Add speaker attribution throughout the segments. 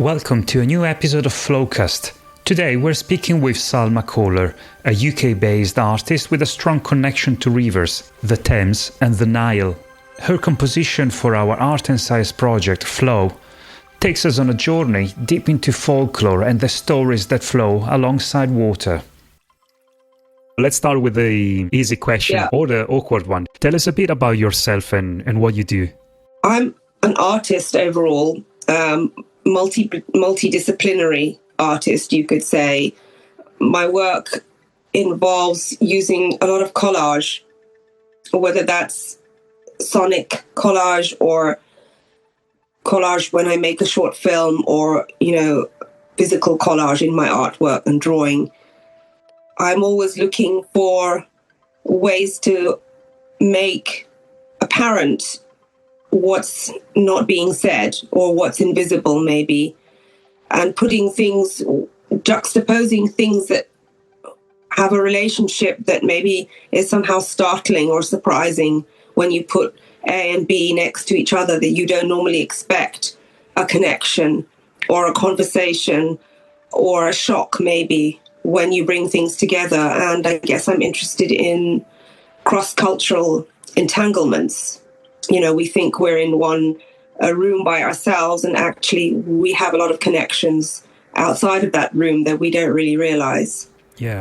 Speaker 1: Welcome to a new episode of Flowcast. Today we're speaking with Salma Caller, a UK-based artist with a strong connection to rivers, the Thames and the Nile. Her composition for our art and science project, Flow, takes us on a journey deep into folklore and the stories that flow alongside water. Let's start with the easy question or the awkward one. Tell us a bit about yourself and what you do.
Speaker 2: I'm an artist overall, multidisciplinary artist, you could say. My work involves using a lot of collage, whether that's sonic collage or collage when I make a short film or, physical collage in my artwork and drawing. I'm always looking for ways to make apparent what's not being said or what's invisible maybe, and juxtaposing things that have a relationship that maybe is somehow startling or surprising when you put A and B next to each other, that you don't normally expect a connection or a conversation or a shock maybe when you bring things together. And I guess I'm interested in cross-cultural entanglements. We think we're in a room by ourselves, and actually we have a lot of connections outside of that room that we don't really realize.
Speaker 1: Yeah.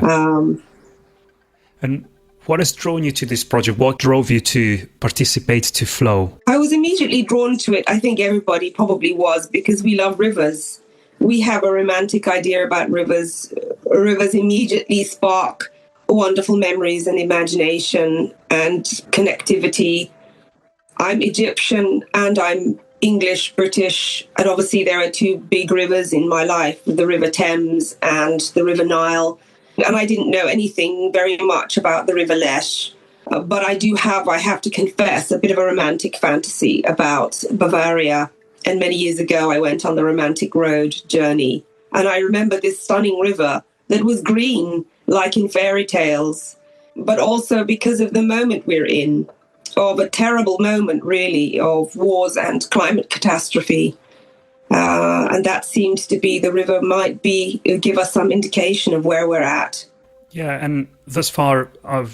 Speaker 1: And what has drawn you to this project? What drove you to participate to Flow?
Speaker 2: I was immediately drawn to it. I think everybody probably was, because we love rivers. We have a romantic idea about rivers. Rivers immediately spark wonderful memories and imagination and connectivity. I'm Egyptian and I'm English, British, and obviously there are two big rivers in my life, the River Thames and the River Nile. And I didn't know anything very much about the River Lech, but I have to confess, a bit of a romantic fantasy about Bavaria. And many years ago, I went on the romantic road journey. And I remember this stunning river that was green, like in fairy tales, but also because of the moment we're in, of a terrible moment, really, of wars and climate catastrophe. And that seems to be, the river might give us some indication of where we're at.
Speaker 1: Yeah, and thus far, I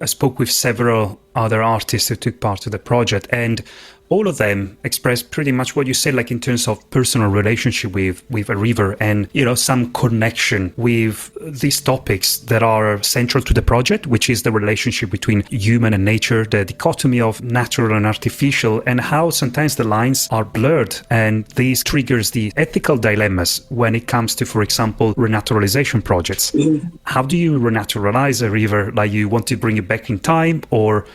Speaker 1: spoke with several other artists who took part of the project, and all of them expressed pretty much what you said, like in terms of personal relationship with a river and, some connection with these topics that are central to the project, which is the relationship between human and nature, the dichotomy of natural and artificial, and how sometimes the lines are blurred. And this triggers the ethical dilemmas when it comes to, for example, renaturalization projects. Mm-hmm. How do you renaturalize a river? Like, you want to bring it back in time, or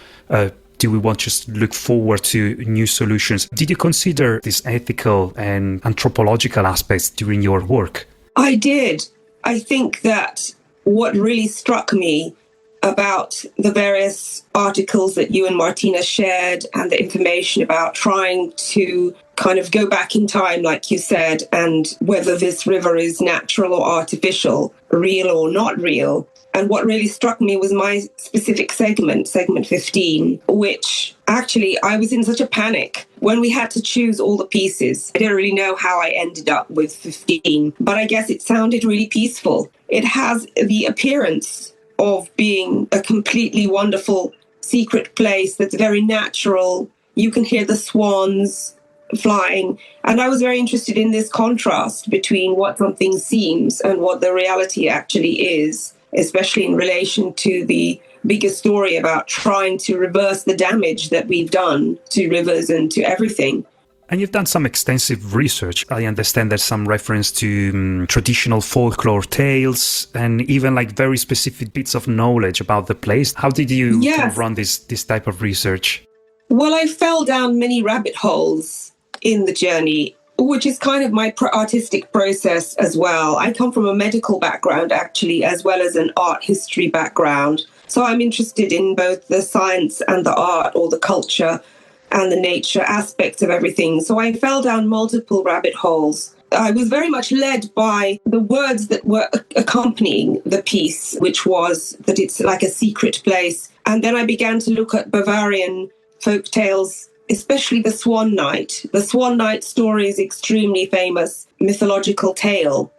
Speaker 1: do we want to just look forward to new solutions? Did you consider these ethical and anthropological aspects during your work?
Speaker 2: I did. I think that what really struck me about the various articles that you and Martina shared and the information about trying to kind of go back in time, like you said, and whether this river is natural or artificial, real or not real. And what really struck me was my specific segment 15, which actually I was in such a panic when we had to choose all the pieces. I don't really know how I ended up with 15, but I guess it sounded really peaceful. It has the appearance of being a completely wonderful secret place that's very natural. You can hear the swans flying. And I was very interested in this contrast between what something seems and what the reality actually is, especially in relation to the bigger story about trying to reverse the damage that we've done to rivers and to everything.
Speaker 1: And you've done some extensive research. I understand there's some reference to traditional folklore tales and even like very specific bits of knowledge about the place. How did you kind of run this type of research?
Speaker 2: Well, I fell down many rabbit holes in the journey, which is kind of my artistic process as well. I come from a medical background, actually, as well as an art history background. So I'm interested in both the science and the art, or the culture and the nature aspects of everything. So I fell down multiple rabbit holes. I was very much led by the words that were accompanying the piece, which was that it's like a secret place. And then I began to look at Bavarian folk tales especially the Swan Night. The Swan Night story is extremely famous mythological tale,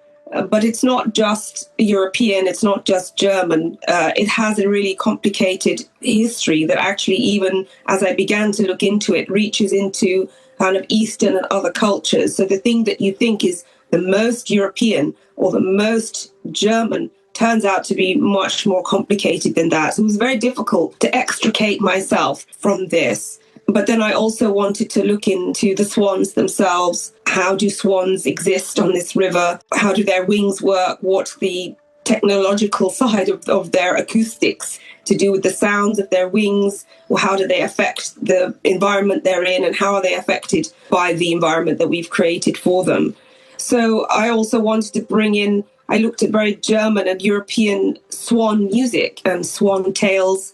Speaker 2: but it's not just European, it's not just German. It has a really complicated history that actually, even as I began to look into it, reaches into kind of Eastern and other cultures. So the thing that you think is the most European or the most German turns out to be much more complicated than that. So it was very difficult to extricate myself from this. But then I also wanted to look into the swans themselves. How do swans exist on this river? How do their wings work? What's the technological side of their acoustics to do with the sounds of their wings? Or how do they affect the environment they're in? And how are they affected by the environment that we've created for them? So I also wanted to bring in, I looked at very German and European swan music and swan tales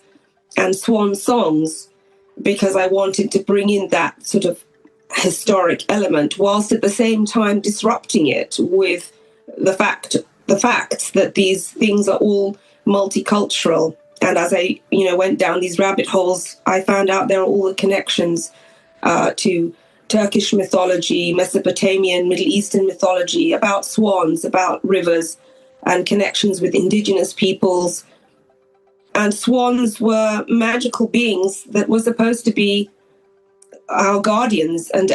Speaker 2: and swan songs, because I wanted to bring in that sort of historic element, whilst at the same time disrupting it with the facts that these things are all multicultural. And as I, went down these rabbit holes, I found out there are all the connections to Turkish mythology, Mesopotamian, Middle Eastern mythology, about swans, about rivers, and connections with indigenous peoples. And swans were magical beings that were supposed to be our guardians, and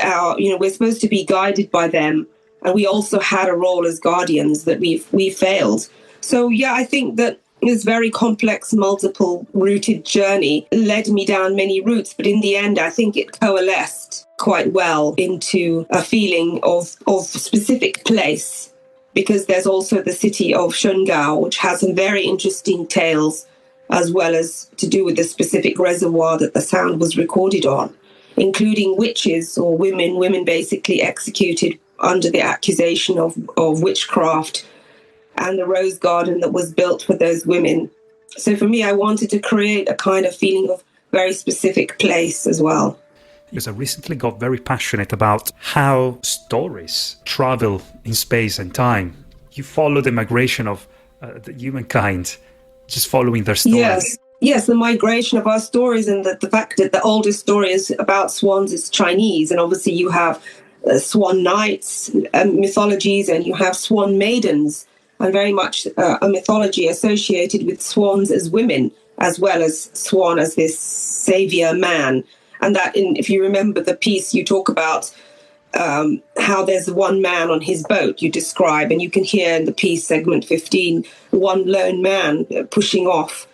Speaker 2: we're supposed to be guided by them. And we also had a role as guardians that we failed. So, yeah, I think that this very complex, multiple-rooted journey led me down many routes. But in the end, I think it coalesced quite well into a feeling of specific place, because there's also the city of Schongau, which has some very interesting tales, as well as to do with the specific reservoir that the sound was recorded on, including witches or women basically executed under the accusation of witchcraft, and the rose garden that was built for those women. So for me, I wanted to create a kind of feeling of very specific place as well.
Speaker 1: Because I recently got very passionate about how stories travel in space and time. You follow the migration of the humankind, just following their stories.
Speaker 2: Yes, the migration of our stories, and the fact that the oldest story is about swans is Chinese. And obviously you have swan knights mythologies, and you have swan maidens, and very much a mythology associated with swans as women, as well as Swan as this savior man. And that, if you remember the piece, you talk about how there's one man on his boat, you describe, and you can hear in the piece, segment 15, one lone man pushing off.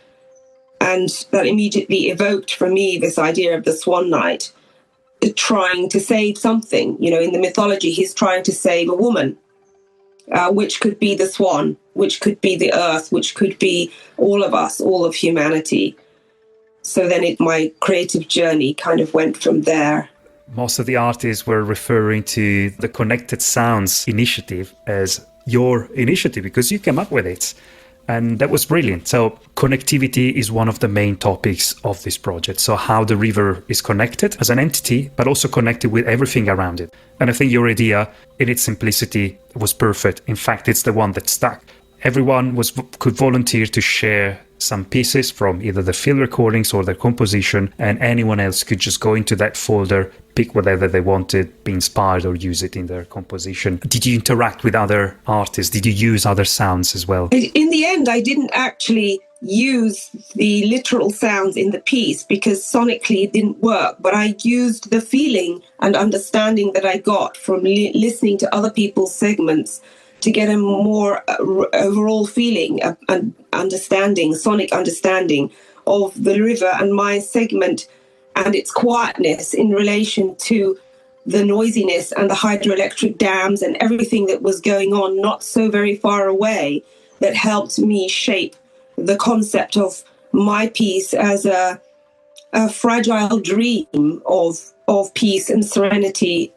Speaker 2: And that immediately evoked for me this idea of the Swan Knight trying to save something. In the mythology, he's trying to save a woman, which could be the swan, which could be the earth, which could be all of us, all of humanity. So then my creative journey kind of went from there.
Speaker 1: Most of the artists were referring to the Connected Sounds initiative as your initiative because you came up with it. And that was brilliant. So connectivity is one of the main topics of this project. So how the river is connected as an entity, but also connected with everything around it. And I think your idea, in its simplicity, was perfect. In fact, it's the one that stuck. Everyone could volunteer to share some pieces from either the field recordings or their composition, and anyone else could just go into that folder, pick whatever they wanted, be inspired, or use it in their composition. Did you interact with other artists? Did you use other sounds as well?
Speaker 2: In the end, I didn't actually use the literal sounds in the piece because sonically it didn't work, but I used the feeling and understanding that I got from listening to other people's segments to get a more overall feeling and understanding, sonic understanding of the river and my segment and its quietness in relation to the noisiness and the hydroelectric dams and everything that was going on not so very far away, that helped me shape the concept of my piece as a fragile dream of peace and serenity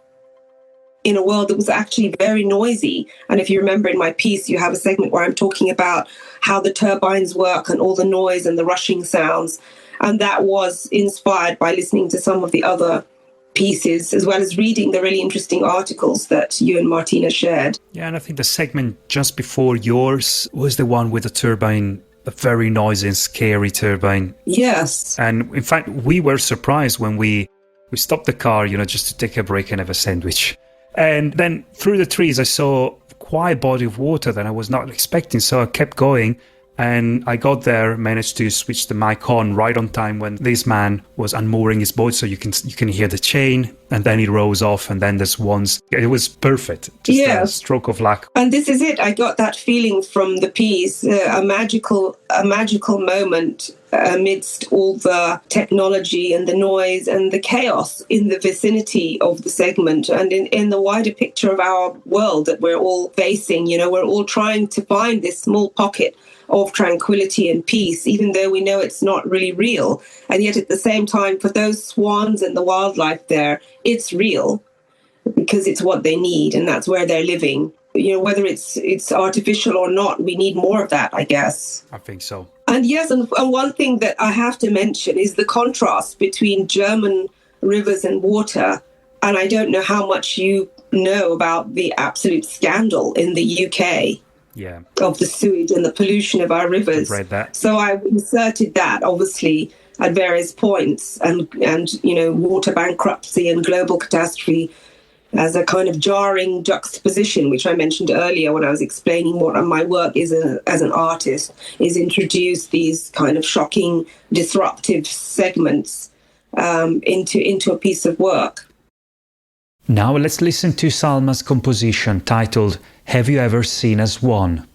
Speaker 2: in a world that was actually very noisy. And if you remember in my piece, you have a segment where I'm talking about how the turbines work and all the noise and the rushing sounds. And that was inspired by listening to some of the other pieces, as well as reading the really interesting articles that you and Martina shared.
Speaker 1: Yeah, and I think the segment just before yours was the one with the turbine, a very noisy and scary turbine.
Speaker 2: Yes.
Speaker 1: And in fact, we were surprised when we We stopped the car, just to take a break and have a sandwich. And then through the trees, I saw quite a body of water that I was not expecting. So I kept going. And I got there, managed to switch the mic on right on time when this man was unmooring his boat, so you can hear the chain, and then it rolls off, and then the swans. It was perfect, just a stroke of luck.
Speaker 2: And this is it. I got that feeling from the piece, a magical moment amidst all the technology and the noise and the chaos in the vicinity of the segment and in the wider picture of our world that we're all facing. We're all trying to find this small pocket of tranquility and peace, even though we know it's not really real. And yet at the same time, for those swans and the wildlife there, it's real because it's what they need and that's where they're living. Whether it's artificial or not, we need more of that, I guess.
Speaker 1: I think so.
Speaker 2: And yes, and one thing that I have to mention is the contrast between German rivers and water. And I don't know how much you know about the absolute scandal in the UK.
Speaker 1: Yeah.
Speaker 2: Of the sewage and the pollution of our rivers.
Speaker 1: I've read that.
Speaker 2: So I inserted that, obviously, at various points, and water bankruptcy and global catastrophe as a kind of jarring juxtaposition, which I mentioned earlier when I was explaining what my work is as an artist, is introduce these kind of shocking, disruptive segments into a piece of work.
Speaker 1: Now let's listen to Salma's composition titled Have You Ever Seen a Swan?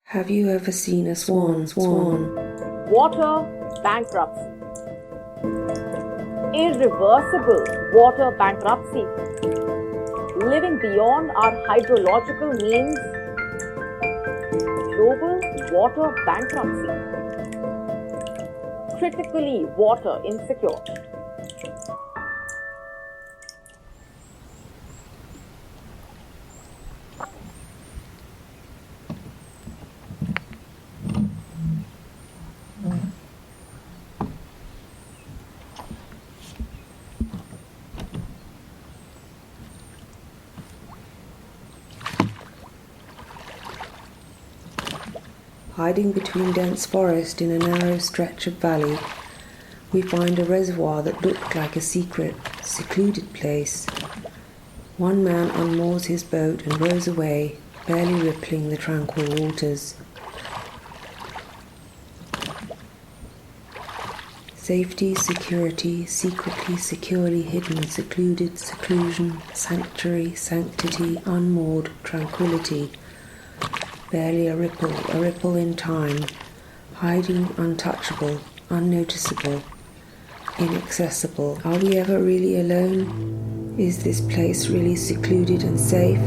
Speaker 3: Have you ever seen a swan?
Speaker 4: Water bankruptcy. Irreversible water bankruptcy. Living beyond our hydrological means. Global water bankruptcy. Critically water insecure.
Speaker 3: Hiding between dense forest in a narrow stretch of valley, we find a reservoir that looked like a secret, secluded place. One man unmoors his boat and rows away, barely rippling the tranquil waters. Safety, security, secretly, securely hidden, secluded, seclusion, sanctuary, sanctity, unmoored, tranquility. Barely a ripple in time, hiding, untouchable, unnoticeable, inaccessible. Are we ever really alone? Is this place really secluded and safe?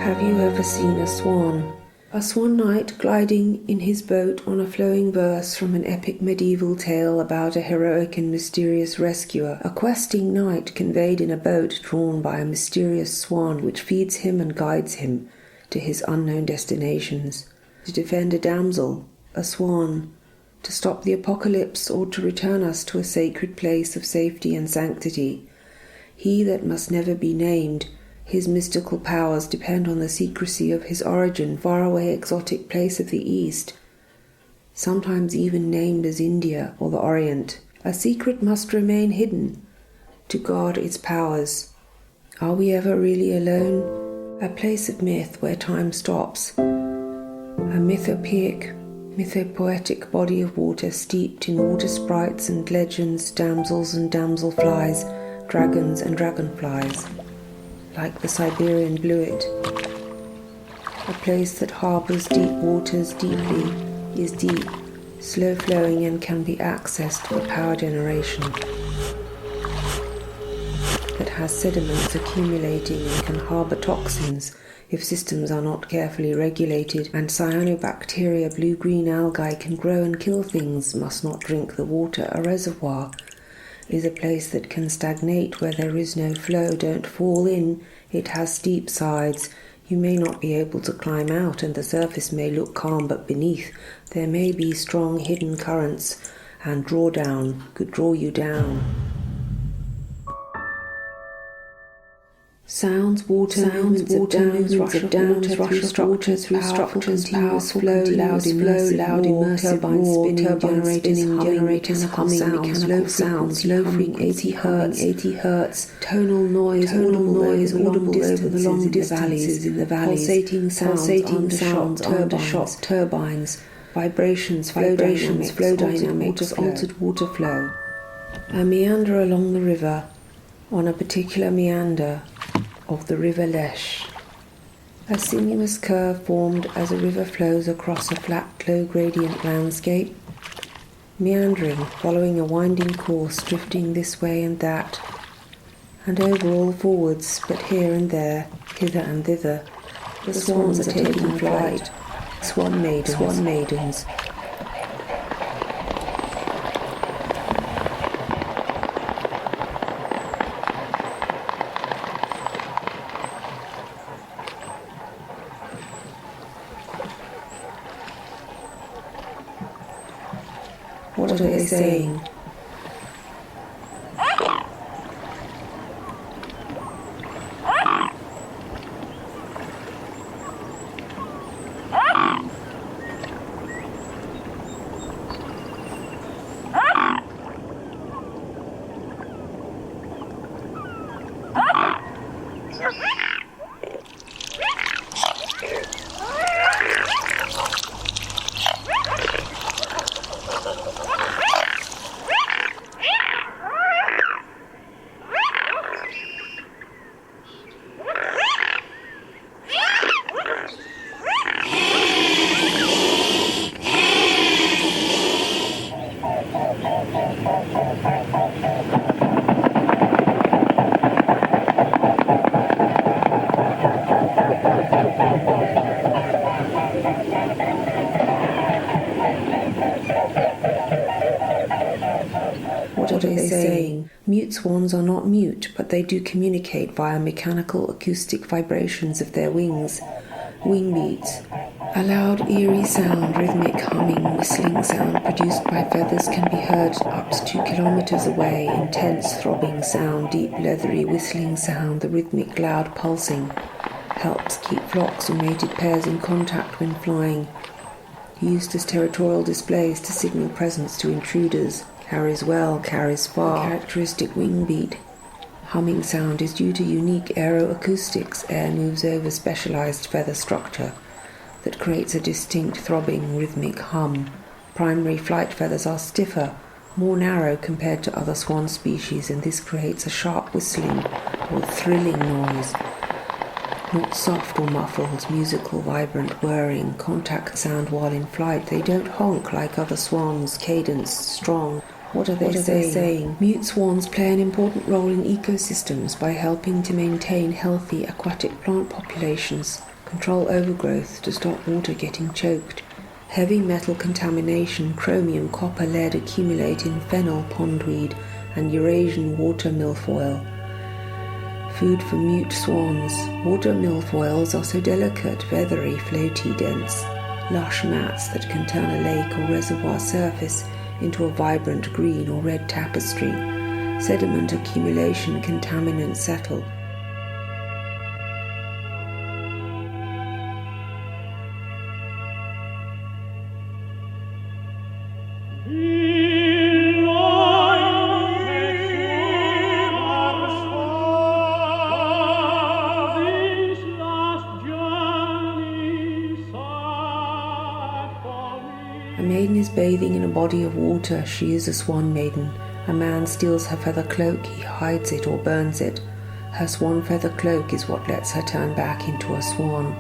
Speaker 3: Have you ever seen a swan? A swan knight gliding in his boat on a flowing verse from an epic medieval tale about a heroic and mysterious rescuer. A questing knight conveyed in a boat drawn by a mysterious swan which feeds him and guides him to his unknown destinations. To defend a damsel, a swan, to stop the apocalypse or to return us to a sacred place of safety and sanctity. He that must never be named, his mystical powers depend on the secrecy of his origin, faraway exotic place of the East, sometimes even named as India or the Orient. A secret must remain hidden to guard its powers. Are we ever really alone? A place of myth where time stops. A mythopoetic body of water steeped in water sprites and legends, damsels and damselflies, dragons and dragonflies. Like the Siberian bluet, a place that harbours deep waters deeply, is deep, slow-flowing and can be accessed for power generation, that has sediments accumulating and can harbour toxins if systems are not carefully regulated, and cyanobacteria, blue-green algae can grow and kill things, must not drink the water. A reservoir is a place that can stagnate where there is no flow. Don't fall in, it has steep sides. You may not be able to climb out, and the surface may look calm, but beneath there may be strong hidden currents, and drawdown could draw you down. Sounds, water, movements of dams, rush of structures, powerful flow, loud immersive turbines generating humming, mechanical sounds, low frequency, 80 hertz, tonal noise, audible over the long distances in the valleys, pulsating sounds, undershot turbines, vibrations, flow dynamics, altered water flow. A meander along the river, on a particular meander of the river Lech. A sinuous curve formed as a river flows across a flat, low-gradient landscape, meandering, following a winding course, drifting this way and that, and over all forwards, but here and there, hither and thither, the swans are taking flight, swan maidens. What are they saying? What are they saying? Mute swans are not mute, but they do communicate via mechanical acoustic vibrations of their wings, wing beats. A loud, eerie sound, rhythmic humming, whistling sound produced by feathers can be heard up to 2 kilometers away. Intense, throbbing sound, deep, leathery, whistling sound, the rhythmic, loud pulsing helps keep flocks or mated pairs in contact when flying. Used as territorial displays to signal presence to intruders. Carries well, carries far. The characteristic wing beat. Humming sound is due to unique aeroacoustics. Air moves over specialized feather structure that creates a distinct throbbing rhythmic hum. Primary flight feathers are stiffer, more narrow compared to other swan species, and this creates a sharp whistling or thrilling noise. Not soft or muffled, musical, vibrant, whirring, contact sound while in flight. They don't honk like other swans, cadence, strong. What are they saying? Mute swans play an important role in ecosystems by helping to maintain healthy aquatic plant populations, control overgrowth to stop water getting choked. Heavy metal contamination, chromium, copper, lead accumulate in fennel, pondweed, and Eurasian water milfoil. Food for mute swans. Water milfoils are so delicate, feathery, floaty, dense, lush mats that can turn a lake or reservoir surface into a vibrant green or red tapestry. Sediment accumulation, contaminants settle. A maiden is bathing in a body of water. She is a swan maiden. A man steals her feather cloak. He hides it or burns it. Her swan feather cloak is what lets her turn back into a swan.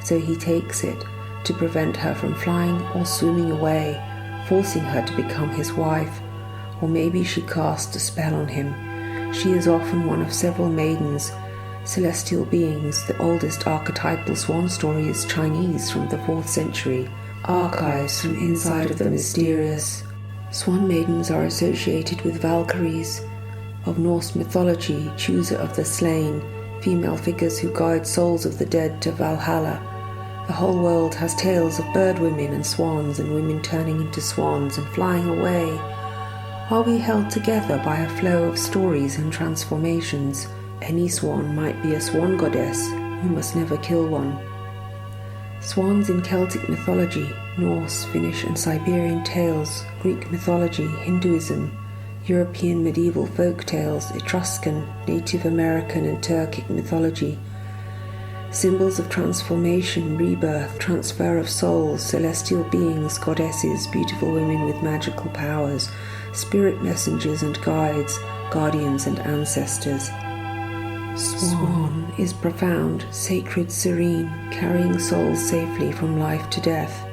Speaker 3: So he takes it to prevent her from flying or swimming away, forcing her to become his wife. Or maybe she casts a spell on him. She is often one of several maidens, celestial beings. The oldest archetypal swan story is Chinese from the 4th century. Archives from inside of the mysterious. Swan maidens are associated with Valkyries of Norse mythology, chooser of the slain, female figures who guide souls of the dead to Valhalla. The whole world has tales of bird women and women turning into swans and flying away. Are we held together by a flow of stories and transformations? Any swan might be a swan goddess who must never kill one. Swans in Celtic mythology, Norse, Finnish and Siberian tales, Greek mythology, Hinduism, European medieval folk tales, Etruscan, Native American and Turkic mythology. Symbols of transformation, rebirth, transfer of souls, celestial beings, goddesses, beautiful women with magical powers, spirit messengers and guides, guardians and ancestors. Swan is profound, sacred, serene, carrying souls safely from life to death.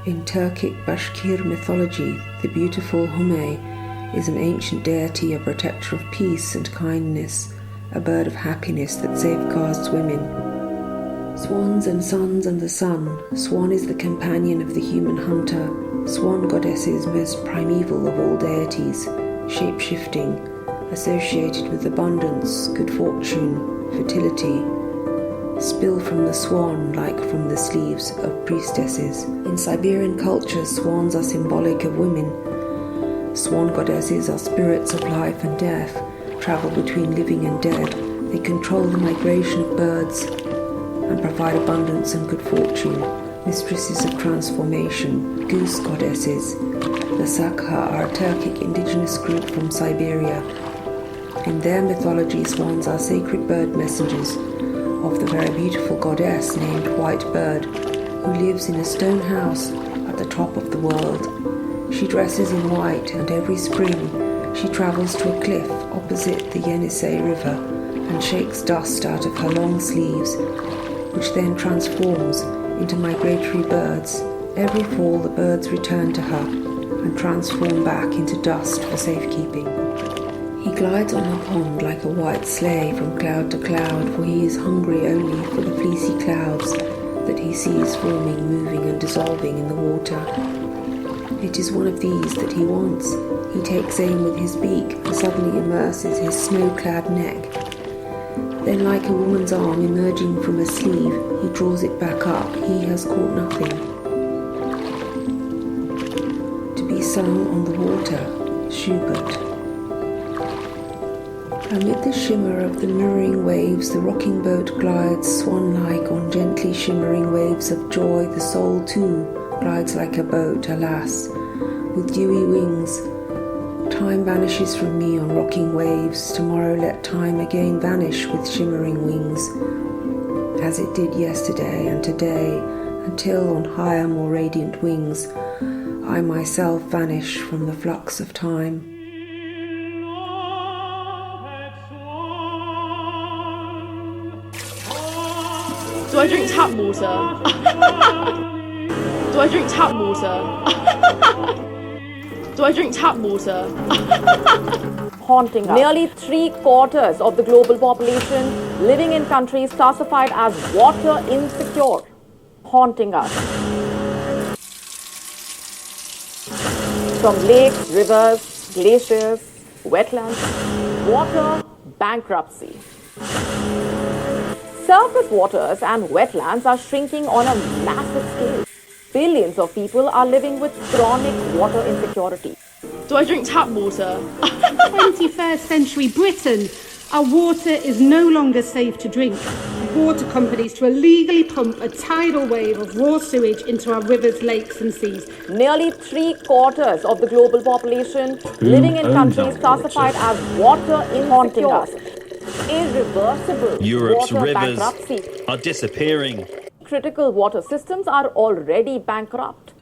Speaker 3: In Turkic Bashkir mythology, the beautiful Hume is an ancient deity, a protector of peace and kindness, a bird of happiness that safeguards women. Swans and sons and the sun. Swan is the companion of the human hunter. Swan goddesses, most primeval of all deities, shape-shifting, associated with abundance, good fortune, fertility. Spill from the swan like from the sleeves of priestesses. In Siberian culture, swans are symbolic of women. Swan goddesses are spirits of life and death, travel between living and dead. They control the migration of birds and provide abundance and good fortune. Mistresses of transformation, goose goddesses. The Sakha are a Turkic indigenous group from Siberia. In their mythology, swans are sacred bird messengers of the very beautiful goddess named White Bird, who lives in a stone house at the top of the world. She dresses in white, and every spring she travels to a cliff opposite the Yenisei River and shakes dust out of her long sleeves, which then transforms into migratory birds. Every fall the birds return to her and transform back into dust for safekeeping. He glides on the pond like a white sleigh from cloud to cloud, for he is hungry only for the fleecy clouds that he sees forming, moving and dissolving in the water. It is one of these that he wants. He takes aim with his beak and suddenly immerses his snow-clad neck. Then, like a woman's arm emerging from a sleeve, he draws it back up. He has caught nothing. To be sung on the water, Schubert. Amid the shimmer of the mirroring waves, the rocking boat glides swan-like on gently shimmering waves of joy. The soul, too, glides like a boat, alas, with dewy wings. Time vanishes from me on rocking waves. Tomorrow let time again vanish with shimmering wings, as it did yesterday and today, until on higher, more radiant wings, I myself vanish from the flux of time.
Speaker 5: Do I drink tap water? Do I drink tap water? Do I drink tap water?
Speaker 4: Haunting us. Nearly 3/4 of the global population living in countries classified as water insecure. Haunting us. From lakes, rivers, glaciers, wetlands, water bankruptcy. Surface waters and wetlands are shrinking on a massive scale. Billions of people are living with chronic water insecurity.
Speaker 5: Do I drink tap water?
Speaker 6: 21st century Britain, our water is no longer safe to drink. Water companies to illegally pump a tidal wave of raw sewage into our rivers, lakes and seas.
Speaker 4: Nearly 3/4 of the global population living in countries classified as water insecure. Irreversible
Speaker 7: Europe's
Speaker 4: water
Speaker 7: rivers
Speaker 4: bankruptcy.
Speaker 7: are disappearing.
Speaker 4: Critical water systems are already bankrupt.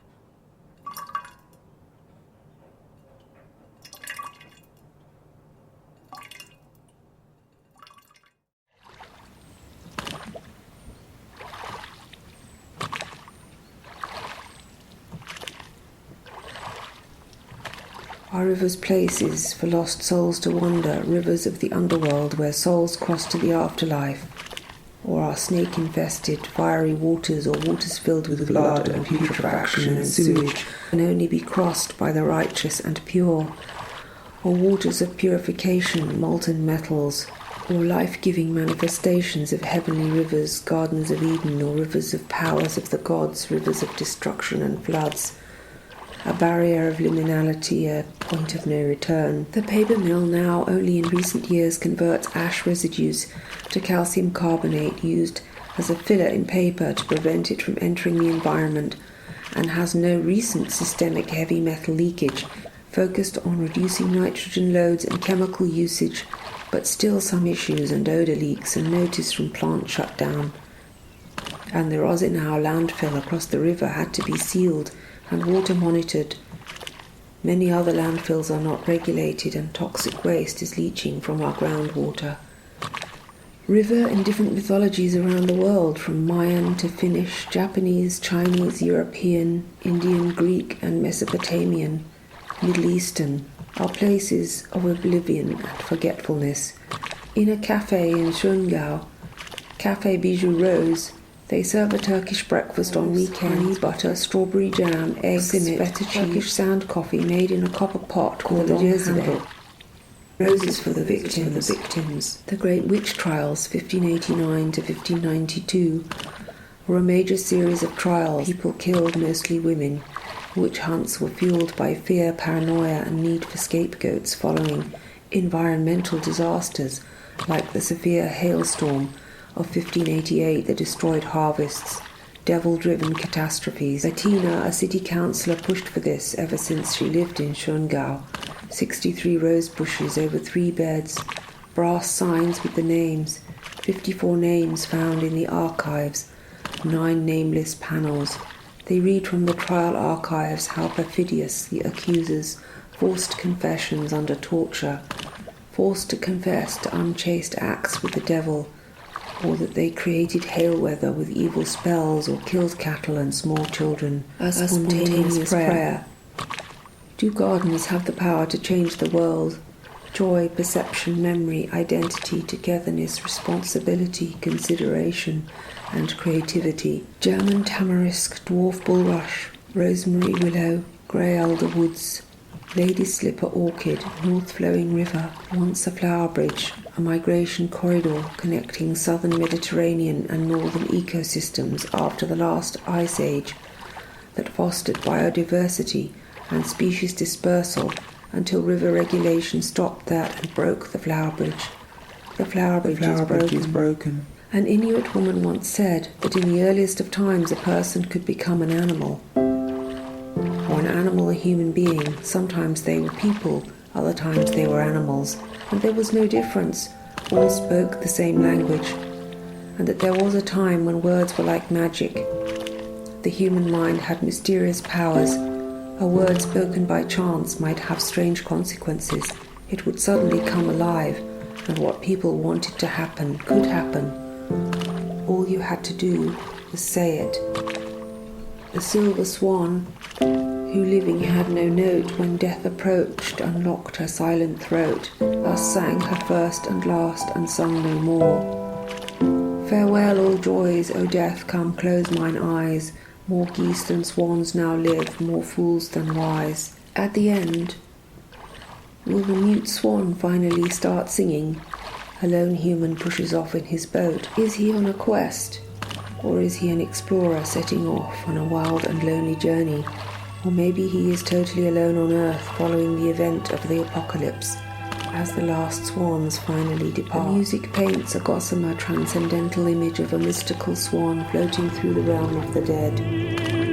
Speaker 3: Are rivers places for lost souls to wander, rivers of the underworld where souls cross to the afterlife? Or are snake-infested, fiery waters, or waters filled with blood and putrefaction and sewage, can only be crossed by the righteous and pure? Or waters of purification, molten metals, or life-giving manifestations of heavenly rivers, gardens of Eden, or rivers of powers of the gods, rivers of destruction and floods, a barrier of liminality, a point of no return. The paper mill now only in recent years converts ash residues to calcium carbonate used as a filler in paper to prevent it from entering the environment, and has no recent systemic heavy metal leakage, focused on reducing nitrogen loads and chemical usage, but still some issues and odour leaks and notice from plant shutdown. And the Rosenau landfill across the river had to be sealed and water monitored. Many other landfills are not regulated and toxic waste is leaching from our groundwater. River in different mythologies around the world, from Mayan to Finnish, Japanese, Chinese, European, Indian, Greek and Mesopotamian, Middle Eastern, are places of oblivion and forgetfulness. In a cafe in Schongau, Café Bijou Rose, they serve a Turkish breakfast on weekends, butter, strawberry jam, eggs, feta Turkish sand coffee made in a copper pot called a Jezebel. Roses for the victims. The Great Witch Trials, 1589 to 1592, were a major series of trials. People killed, mostly women. Witch hunts were fueled by fear, paranoia, and need for scapegoats following environmental disasters like the severe hailstorm of 1588 that destroyed harvests, devil-driven catastrophes. Bettina, a city councillor, pushed for this ever since she lived in Schongau. 63 rose bushes over 3 beds, brass signs with the names, 54 names found in the archives, 9 nameless panels. They read from the trial archives how perfidious the accusers, forced confessions under torture, forced to confess to unchaste acts with the devil, or that they created hail weather with evil spells or killed cattle and small children. A spontaneous prayer. Do gardens have the power to change the world? Joy, perception, memory, identity, togetherness, responsibility, consideration, and creativity. German tamarisk, dwarf bulrush, rosemary willow, grey alder woods, lady slipper orchid, north flowing river, once a flower bridge, a migration corridor connecting southern Mediterranean and northern ecosystems after the last ice age that fostered biodiversity and species dispersal until river regulation stopped that and broke the flower bridge. The flower bridge is broken. An Inuit woman once said that in the earliest of times a person could become an animal, or an animal a human being. Sometimes they were people, other times they were animals, and there was no difference. All spoke the same language, and that there was a time when words were like magic. The human mind had mysterious powers. A word spoken by chance might have strange consequences. It would suddenly come alive, and what people wanted to happen could happen. All you had to do was say it. The silver swan, who living had no note when death approached, unlocked her silent throat, thus sang her first and last and sung no more. Farewell all joys, O death, come close mine eyes. More geese than swans now live, more fools than wise. At the end, will the mute swan finally start singing? A lone human pushes off in his boat. Is he on a quest? Or is he an explorer setting off on a wild and lonely journey? Or maybe he is totally alone on Earth following the event of the apocalypse, as the last swans finally depart. The music paints a gossamer transcendental image of a mystical swan floating through the realm of the dead.